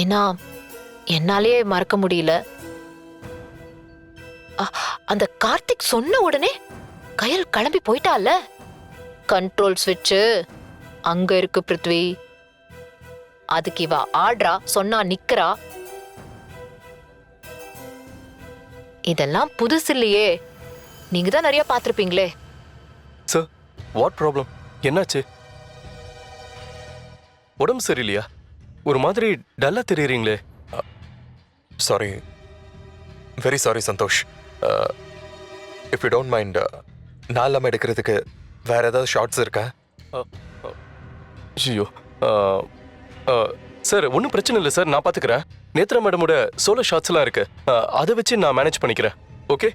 ஏன்னா என்னாலே மறக்க முடியல. அந்த கார்த்திக் சொன்ன உடனே கயல் கிளம்பி போயிட்டால. கண்ட்ரோல் ஸ்விட்ச் அங்க இருக்கு பிருத்வி. அதுக்கு இவ ஆடுறா, சொன்னா நிக்கிறா. இதெல்லாம் புதுசு இல்லையே, நீங்க தான் நிறைய பாத்திருப்பீங்களே. Sir, what problem? என்னாச்சு? உடம்பு சரியில்லையா? ஒரு மாதிரி டல்லா தெரியுறீங்களே. Sorry, very sorry Santhosh. If you don't mind, நான் இல்லாமல் எடுக்கிறதுக்கு வேற ஏதாவது ஷார்ட்ஸ் இருக்கா? ஐயோ சார், ஒன்றும் பிரச்சனை இல்லை சார், நான் பார்த்துக்கிறேன். நேத்ரா மேடமோட சோலோ ஷாட்ஸ்லாம் இருக்கு, அதை வச்சு நான் மேனேஜ் பண்ணிக்கிறேன். ஓகே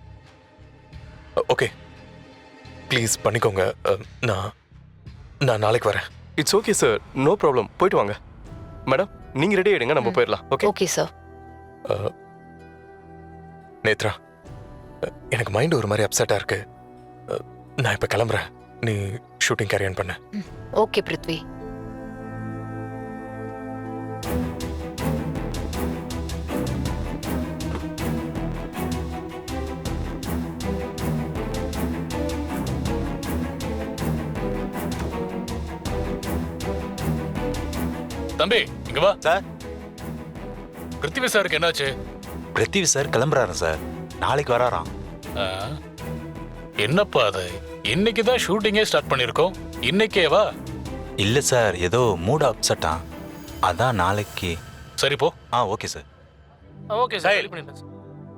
ஓகே, ப்ளீஸ் பண்ணிக்கோங்க. நான் நாளைக்கு வரேன். It's okay sir, no problem. போயிட்டு வாங்க மேடம். நீங்க ரெடி ஆயிடுங்க, நம்ம போயிடலாம். Okay okay sir. நேத்ரா, எனக்கு மைண்ட் ஒரு மாதிரி அப்செட்டாக இருக்கு. நான் இப்போ கிளம்புறேன். நீ ஷூட்டிங் கேரி ஆன் பண்ண. ஓகே பிருத்வி. தம்பி இங்க வா. சார், பிருத்திவி சாருக்கு என்னாச்சு? பிருத்திவி சார் கிளம்புறாரு சார், நாளைக்கு வராராம். ஆ, என்னப்பா அது, இன்னைக்கு தான் ஷூட்டிங்கே ஸ்டார்ட் பண்ணிருக்கோம், இன்னைக்கே வா? இல்ல சார், ஏதோ மூட் அப்செட்டா, அதான் நாளைக்கு. சரி போ. Okay sir. Okay sir, ready பண்ணிட்டேன்.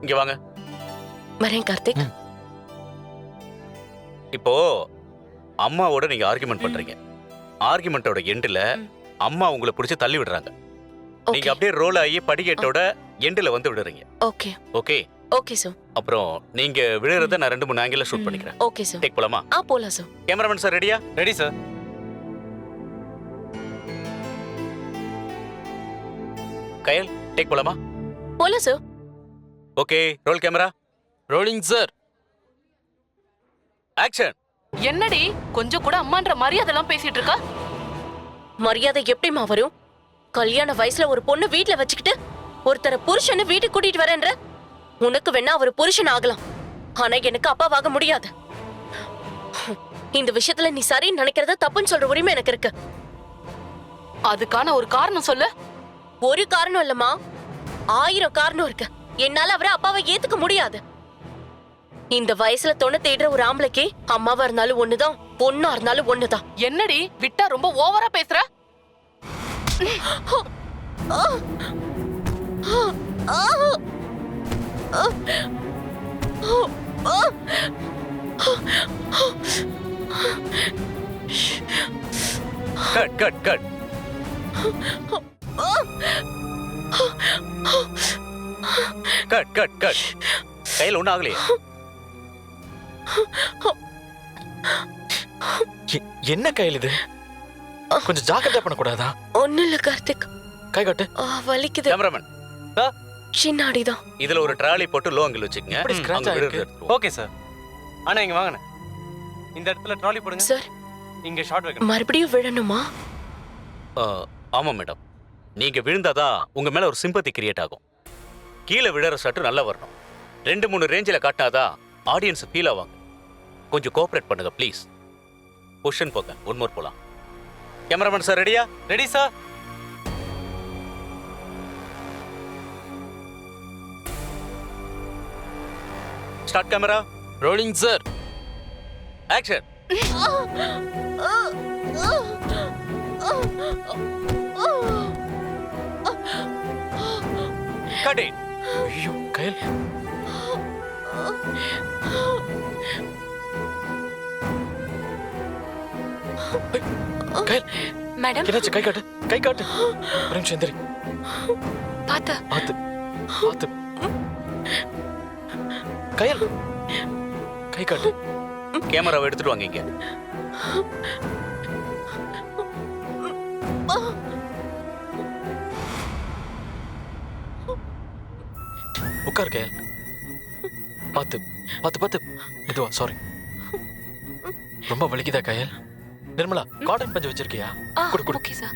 இங்க வாங்க. வரேன் கார்த்திக். இப்போ அம்மாவோட நீங்க ஆர்குமெண்ட் பண்றீங்க. ஆர்குமெண்டோட எண்ட்ல அம்மா உங்களை பிடிச்சி தள்ளி விடுறாங்க. நீங்க அப்படியே ரோல் ஆகி படிக்கட்டோட எண்ட்ல வந்து விடுறீங்க. Okay okay okay sir. அப்புறம் நீங்க விழுறத நான் 2-3 ஆங்கிள் ஷூட் பண்ணிக்கிறேன். Okay sir. டேக் போலாமா? போலாம் சார். கேமராமேன் சார் ரெடியா? Ready sir. கயல், டேக் போலாமா? போலாம் sir. Okay, roll camera, rolling sir. Action. என்னடி கொஞ்சம் கூட அம்மான்ற மரியாதைலாம் பேசிட்டு இருக்கா? மரியாதை எப்படிமா வரும்? கல்யாண வயசுல ஒரு பொண்ணு வீட்ல வச்சுக்கிட்டு ஒருத்தர புருஷனை வீட்டுக்கு கூட்டிட்டு வரேன்ற. உனக்கு வேணா அவர் புருஷன் ஆகலாம், ஆனா எனக்கு அப்பாவாக முடியாது. இந்த விஷயத்துல நீ சரின்னு நினைக்கிறத தப்புன்னு சொல்ற உரிமை எனக்கு இருக்கு. அதுக்கான ஒரு காரணம் சொல்லு. ஒரு காரணம் இல்லம்மா, 1000 காரணம் இருக்கு. என்னால அவரை அப்பாவை ஏத்துக்க முடியாது. இந்த வயசுல தொண்ணு தேடுற ஒரு ஆம்பளைக்கு அம்மாவா இருந்தாலும் ஒண்ணுதான், பொண்ணா இருந்தாலும் ஒண்ணுதான். என்னடி விட்டா ரொம்ப ஓவரா பேசுற? Cut cut cut. Cut cut cut. கையில ஒண்ணும் ஆகலையே. என்ன கையில் இது? கொஞ்சம் ஜாக்கிரதை பண்ணக்கூடாதா? ஒண்ணு இல்ல கார்த்திக். கை காட்டு. வலிக்குது. கேமராமேன், சின்ன அடிதான். இதுல ஒரு ட்ராலி போட்டு லோ ஆங்கிள் வச்சுக்கங்க. இப்படி ஸ்கிராட்ச் அங்க ஆயிருக்கு. விழுறது எடுத்துருவோம். Okay sir. அண்ணா இங்க வாங்கண்ணே. இந்த இடத்துல ட்ராலி போடுங்க சார், இங்க ஷார்ட் வைக்கணும். மறுபடியும் விழணுமா? ஆமா மேடம், நீங்க விழுந்தாதான் உங்க மேல ஒரு சிம்பத்தி கிரியேட் ஆகும். கீழே விழற ஷாட் நல்லா வரணும். 2-3 ரேஞ்சில் காட்டினாதான் ஆடியன்ஸ் ஃபீல் ஆவாங்க. கொஞ்சம் கோஆபரேட் பண்ணுங்க ப்ளீஸ். பொசிஷன் போங்க, ஒன் மோர் போலாம். கேமராமேன் சார் ரெடியா? Ready sir. Start camera. Rolling sir. Action. Cut it. ஐயோ கையில். கையில் மேடம் என்னாச்சு? கை காட்டு, கை காட்டு. ஒரு நிமிஷம் எந்திரி. பாத்து பார்த்து பார்த்து. கையில் கை காட்டு. கேமராவை எடுத்துட்டு வாங்க இங்க. உட்கார் கையில். பார்த்து பார்த்து பார்த்து. இதுவா? சாரி. ரொம்ப வலிக்குதா கையில்? நிர்மலா, காட்டன் பஞ்சு வச்சிருக்கியா? குடு குடு. Okay sir.